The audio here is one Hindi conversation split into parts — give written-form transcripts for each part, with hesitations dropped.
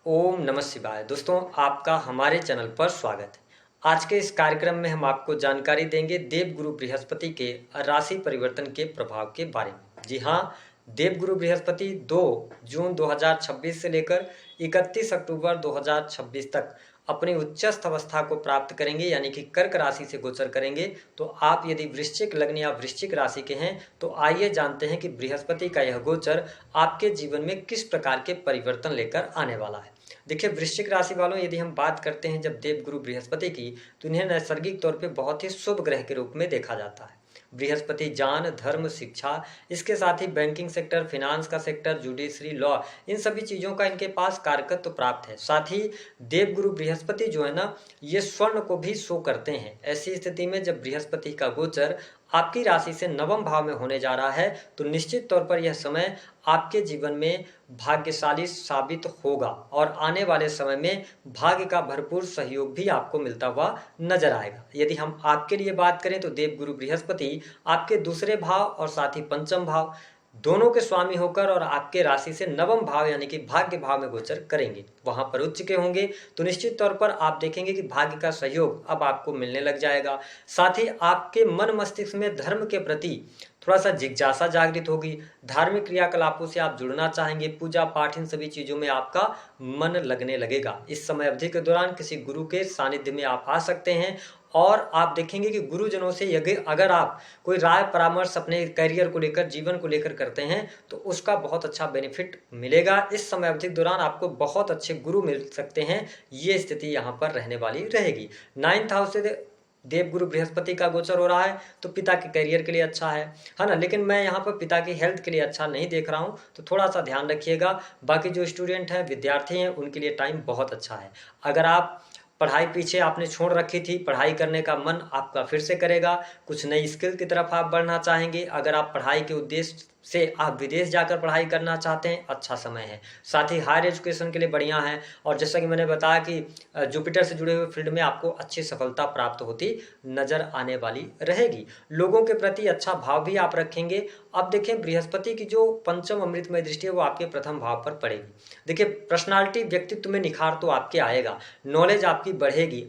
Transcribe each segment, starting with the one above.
ओम नमः शिवाय। दोस्तों, आपका हमारे चैनल पर स्वागत है। आज के इस कार्यक्रम में हम आपको जानकारी देंगे देवगुरु बृहस्पति के राशि परिवर्तन के प्रभाव के बारे में। जी हाँ, देवगुरु बृहस्पति 2 जून 2026 से लेकर 31 अक्टूबर 2026 तक अपनी उच्चस्थ अवस्था को प्राप्त करेंगे, यानी कि कर्क राशि से गोचर करेंगे। तो आप यदि वृश्चिक लग्न या वृश्चिक राशि के हैं तो आइए जानते हैं कि बृहस्पति का यह गोचर आपके जीवन में किस प्रकार के परिवर्तन लेकर आने वाला है। देखिए, वृश्चिक राशि वालों, यदि हम बात करते हैं जब देवगुरु बृहस्पति की, तो इन्हें नैसर्गिक तौर पे बहुत ही शुभ ग्रह के रूप में देखा जाता है। बृहस्पति ज्ञान, धर्म, शिक्षा, इसके साथ ही बैंकिंग सेक्टर, फाइनेंस का सेक्टर, जुडिशरी, लॉ, इन सभी चीज़ों का इनके पास कारकत्व प्राप्त है। साथ ही देवगुरु बृहस्पति जो है ना, ये स्वर्ण को भी शो करते हैं। ऐसी स्थिति में जब बृहस्पति का गोचर आपकी राशि से नवम भाव में होने जा रहा है तो निश्चित तौर पर यह समय आपके जीवन में भाग्यशाली साबित होगा और आने वाले समय में भाग्य का भरपूर सहयोग भी आपको मिलता हुआ नजर आएगा। यदि हम आपके लिए बात करें तो देवगुरु बृहस्पति आपके दूसरे भाव और साथ ही पंचम भाव दोनों के स्वामी होकर और आपके राशि से नवम भाव यानी कि भाग्य भाव में गोचर करेंगे, वहां पर उच्च के होंगे। तो निश्चित तौर पर आप देखेंगे कि भाग्य का सहयोग अब आपको मिलने लग जाएगा। साथ ही आपके मन मस्तिष्क में धर्म के प्रति थोड़ा सा जिज्ञासा जागृत होगी। धार्मिक क्रियाकलापों से आप जुड़ना चाहेंगे, पूजा पाठ, इन सभी चीजों में आपका मन लगने लगेगा। इस समय अवधि के दौरान किसी गुरु के सानिध्य में आप आ सकते हैं और आप देखेंगे कि गुरुजनों से अगर आप कोई राय परामर्श अपने करियर को लेकर, जीवन को लेकर करते हैं तो उसका बहुत अच्छा बेनिफिट मिलेगा। इस समय अवधि के दौरान आपको बहुत अच्छे गुरु मिल सकते हैं। ये स्थिति यहाँ पर रहने वाली रहेगी। 9th हाउस से देवगुरु बृहस्पति का गोचर हो रहा है तो पिता के करियर के लिए अच्छा है ना। लेकिन मैं यहाँ पर पिता की हेल्थ के लिए अच्छा नहीं देख रहा हूँ, तो थोड़ा सा ध्यान रखिएगा। बाकी जो स्टूडेंट हैं, विद्यार्थी हैं, उनके लिए टाइम बहुत अच्छा है। अगर आप पढ़ाई पीछे आपने छोड़ रखी थी, पढ़ाई करने का मन आपका फिर से करेगा, कुछ नई स्किल की तरफ आप बढ़ना चाहेंगे। अगर आप पढ़ाई के उद्देश्य से आप विदेश जाकर पढ़ाई करना चाहते हैं, अच्छा समय है। साथ ही हायर एजुकेशन के लिए बढ़िया है। और जैसा कि मैंने बताया कि जुपिटर से जुड़े हुए फील्ड में आपको अच्छी सफलता प्राप्त होती नजर आने वाली रहेगी। लोगों के प्रति अच्छा भाव भी आप रखेंगे। अब देखें, बृहस्पति की जो पंचम अमृतमय दृष्टि है वो आपके प्रथम भाव पर पड़ेगी। देखिए, पर्सनालिटी, व्यक्तित्व में निखार तो आपके आएगा, नॉलेज आपकी बढ़ेगी।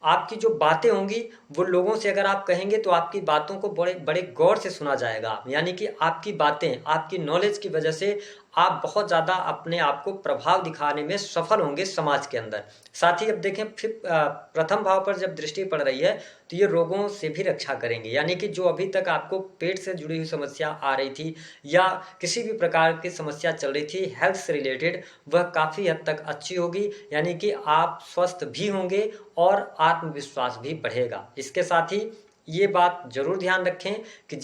आपकी जो बातें होंगी वो लोगों से अगर आप कहेंगे तो आपकी बातों को बड़े बड़े गौर से सुना जाएगा। यानी कि आपकी बातें, आपकी नॉलेज की वजह से आप बहुत ज़्यादा अपने आप को प्रभाव दिखाने में सफल होंगे समाज के अंदर। साथ ही अब देखें, फिर प्रथम भाव पर जब दृष्टि पड़ रही है तो ये रोगों से भी रक्षा करेंगे। यानी कि जो अभी तक आपको पेट से जुड़ी हुई समस्या आ रही थी या किसी भी प्रकार की समस्या चल रही थी हेल्थ से रिलेटेड, वह काफ़ी हद तक अच्छी होगी। यानी कि आप स्वस्थ भी होंगे और आत्मविश्वास भी बढ़ेगा। इसके साथ ही ये बात जरूर ध्यान रखें कि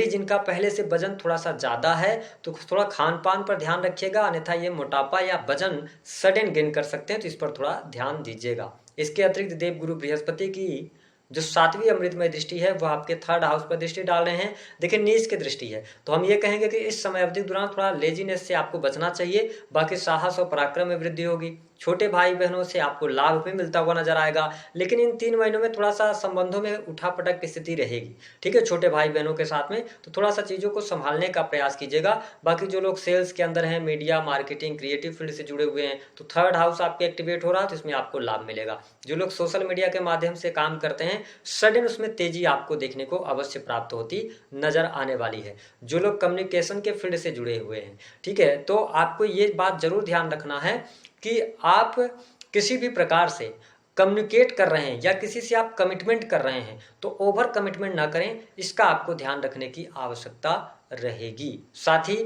जिनका पहले से वजन थोड़ा सा ज़्यादा है तो थोड़ा खान पान पर ध्यान रखिएगा, अन्यथा ये मोटापा या वजन सडन गेन कर सकते हैं, तो इस पर थोड़ा ध्यान दीजिएगा। इसके अतिरिक्त देवगुरु बृहस्पति की जो 7वीं अमृतमय दृष्टि है वह आपके 3rd हाउस पर दृष्टि डाल रहे हैं। देखिए, नीच की दृष्टि है, तो हम ये कहेंगे कि इस समय अवधि के दौरान थोड़ा लेजीनेस से आपको बचना चाहिए। बाकी साहस और पराक्रम में वृद्धि होगी। छोटे भाई बहनों से आपको लाभ भी मिलता हुआ नजर आएगा। लेकिन इन 3 महीनों में थोड़ा सा संबंधों में उठापटक की स्थिति रहेगी। ठीक है, छोटे भाई बहनों के साथ में तो थोड़ा सा चीज़ों को संभालने का प्रयास कीजिएगा। बाकी जो लोग सेल्स के अंदर हैं, मीडिया, मार्केटिंग, क्रिएटिव फील्ड से जुड़े हुए हैं, तो 3rd हाउस आपके एक्टिवेट हो रहा है, तो इसमें आपको लाभ मिलेगा। जो लोग सोशल मीडिया के माध्यम से काम करते हैं, सडन उसमें तेजी आपको देखने को अवश्य प्राप्त होती नजर आने वाली है। जो लोग कम्युनिकेशन के फील्ड से जुड़े हुए हैं, ठीक है, तो आपको ये बात जरूर ध्यान रखना है कि आप किसी भी प्रकार से कम्युनिकेट कर रहे हैं या किसी से आप कमिटमेंट कर रहे हैं तो ओवर कमिटमेंट ना करें, इसका आपको ध्यान रखने की आवश्यकता रहेगी। साथ ही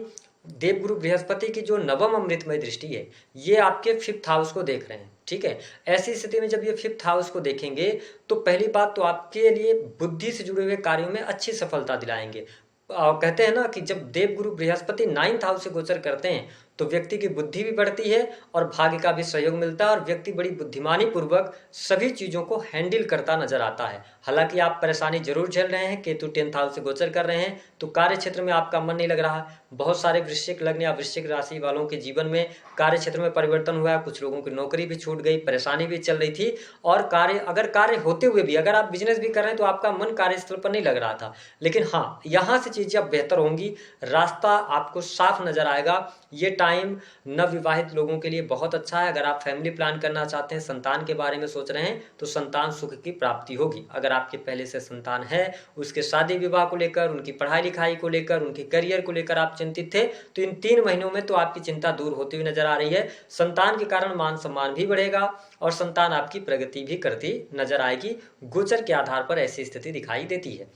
देवगुरु बृहस्पति की जो नवम अमृतमय दृष्टि है ये आपके 5th हाउस को देख रहे हैं। ठीक है, ऐसी स्थिति में जब ये 5th हाउस को देखेंगे तो पहली बात तो आपके लिए बुद्धि से जुड़े हुए कार्यों में अच्छी सफलता दिलाएंगे। कहते हैं ना कि जब देवगुरु बृहस्पति 9th हाउस से गोचर करते हैं तो व्यक्ति की बुद्धि भी बढ़ती है और भाग्य का भी सहयोग मिलता है और व्यक्ति बड़ी बुद्धिमानी पूर्वक सभी चीज़ों को हैंडल करता नजर आता है। हालांकि आप परेशानी जरूर झेल रहे हैं, केतु 10th हाउस से गोचर कर रहे हैं तो कार्य क्षेत्र में आपका मन नहीं लग रहा है। बहुत सारे वृश्चिक लग्न या वृश्चिक राशि वालों के जीवन में कार्य क्षेत्र में परिवर्तन हुआ है। कुछ लोगों की नौकरी भी छूट गई, परेशानी भी चल रही थी और कार्य होते हुए भी अगर आप बिजनेस भी कर रहे हैं तो आपका मन कार्यस्थल पर नहीं लग रहा था। लेकिन हाँ, यहाँ से चीजें अब बेहतर होंगी, रास्ता आपको साफ नजर आएगा। ये टाइम टाइम नवविवाहित लोगों के लिए बहुत अच्छा है। अगर आप फैमिली प्लान करना चाहते हैं, संतान के बारे में सोच रहे हैं, तो संतान सुख की प्राप्ति होगी। अगर आपके पहले से संतान है, उसके शादी विवाह को लेकर, उनकी पढ़ाई लिखाई को लेकर, उनके करियर को लेकर आप चिंतित थे, तो इन 3 महीनों में तो आपकी चिंता दूर होती हुई नजर आ रही है। संतान के कारण मान सम्मान भी बढ़ेगा और संतान आपकी प्रगति भी करती नजर आएगी। गोचर के आधार पर ऐसी स्थिति दिखाई देती है।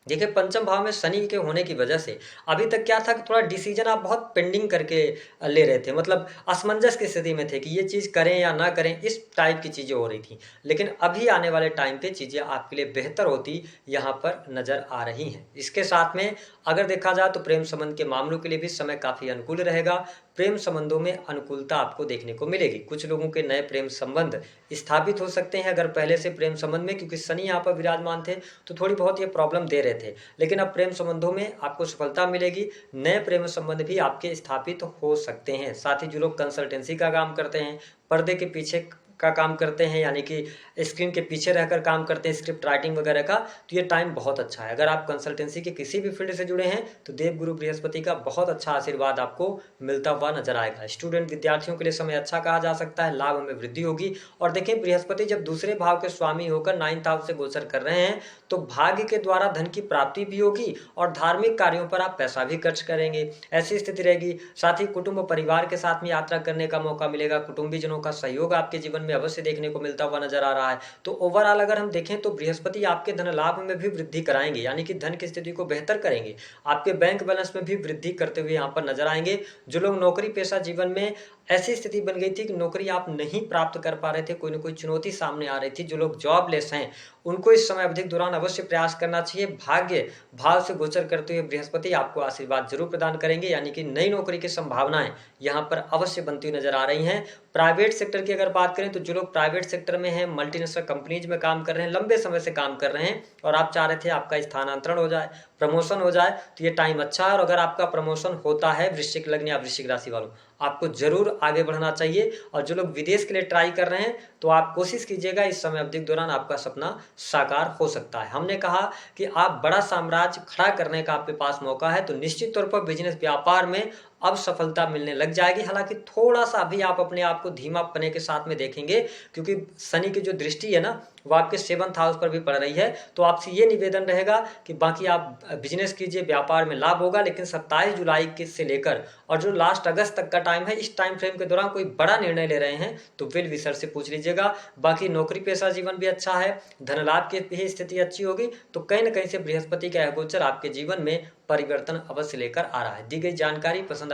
देखिए, पंचम भाव में शनि के होने की वजह से अभी तक क्या था कि थोड़ा डिसीजन आप बहुत पेंडिंग करके ले रहे थे, मतलब असमंजस की स्थिति में थे कि ये चीज़ करें या ना करें, इस टाइप की चीज़ें हो रही थी। लेकिन अभी आने वाले टाइम पे चीज़ें आपके लिए बेहतर होती यहाँ पर नज़र आ रही हैं। इसके साथ में अगर देखा जाए तो प्रेम संबंध के मामलों के लिए भी समय काफ़ी अनुकूल रहेगा। प्रेम संबंधों में अनुकूलता आपको देखने को मिलेगी। कुछ लोगों के नए प्रेम संबंध स्थापित हो सकते हैं। अगर पहले से प्रेम संबंध में, क्योंकि शनि यहाँ पर विराजमान थे, तो थोड़ी बहुत ये प्रॉब्लम दे रहे थे, लेकिन अब प्रेम संबंधों में आपको सफलता मिलेगी। नए प्रेम संबंध भी आपके स्थापित हो सकते हैं। साथ ही जो लोग कंसल्टेंसी का काम करते हैं, पर्दे के पीछे का काम करते हैं, यानी कि स्क्रीन के पीछे रहकर काम करते हैं, स्क्रिप्ट राइटिंग वगैरह का, तो ये टाइम बहुत अच्छा है। अगर आप कंसल्टेंसी के किसी भी फील्ड से जुड़े हैं तो देवगुरु बृहस्पति का बहुत अच्छा आशीर्वाद आपको मिलता हुआ नजर आएगा। स्टूडेंट विद्यार्थियों के लिए समय अच्छा कहा जा सकता है, लाभ में वृद्धि होगी। और देखिए, बृहस्पति जब दूसरे भाव के स्वामी होकर 9th हाउस से गोचर कर रहे हैं, तो भाग्य के द्वारा धन की प्राप्ति भी होगी और धार्मिक कार्यों पर आप पैसा भी खर्च करेंगे, ऐसी स्थिति रहेगी। साथ ही कुटुंब परिवार के साथ में यात्रा करने का मौका मिलेगा। कुटुंबीजनों का सहयोग आपके जीवन में अवश्य देखने को मिलता हुआ नजर आ रहा है। तो ओवरऑल अगर हम देखें तो बृहस्पति आपके धन लाभ में भी वृद्धि कराएंगे, यानी कि धन की स्थिति को बेहतर करेंगे। आपके बैंक बैलेंस में भी वृद्धि करते हुए यहाँ पर नजर आएंगे। जो लोग नौकरी पेशा जीवन में ऐसी स्थिति बन गई थी कि नौकरी आप नहीं प्राप्त कर पा रहे थे, कोई ना कोई चुनौती सामने आ रही थी, जो लोग जॉबलेस हैं, उनको इस समय अवधि के दौरान अवश्य प्रयास करना चाहिए। भाग्य भाव से गोचर करते हुए बृहस्पति आपको आशीर्वाद जरूर प्रदान करेंगे, यानी कि नई नौकरी की संभावनाएं यहाँ पर अवश्य बनती हुई नजर आ रही हैं। प्राइवेट सेक्टर की अगर बात करें तो जो लोग प्राइवेट सेक्टर में हैं, मल्टीनेशनल कंपनीज में काम कर रहे हैं, लंबे समय से काम कर रहे हैं और आप चाह रहे थे आपका स्थानांतरण हो जाए, प्रमोशन हो जाए, तो ये टाइम अच्छा है। और अगर आपका प्रमोशन होता है, वृश्चिक लग्न या वृश्चिक राशि वालों, आपको जरूर आगे बढ़ना चाहिए। और जो लोग विदेश के लिए ट्राई कर रहे हैं, तो आप कोशिश कीजिएगा, इस समय अवधि के दौरान आपका सपना साकार हो सकता है। हमने कहा कि आप बड़ा साम्राज्य खड़ा करने का आपके पास मौका है, तो निश्चित तौर पर बिजनेस व्यापार में अब सफलता मिलने लग जाएगी। हालांकि थोड़ा सा अभी आप अपने आप को धीमा पने के साथ में देखेंगे, क्योंकि शनि की जो दृष्टि है ना, वो आपके 7th हाउस पर भी पड़ रही है। तो आपसे ये निवेदन रहेगा कि बाकी आप बिजनेस कीजिए, व्यापार में लाभ होगा, लेकिन 27 जुलाई के से लेकर और जो लास्ट अगस्त तक का टाइम है, इस टाइम फ्रेम के दौरान कोई बड़ा निर्णय ले रहे हैं तो वेल विशर से पूछ लीजिएगा। बाकी नौकरी पेशा जीवन भी अच्छा है, धन लाभ की भी स्थिति अच्छी होगी। तो कहीं ना कहीं से बृहस्पति का यह गोचर आपके जीवन में परिवर्तन अवश्य लेकर आ रहा है। दी गई जानकारी पसंद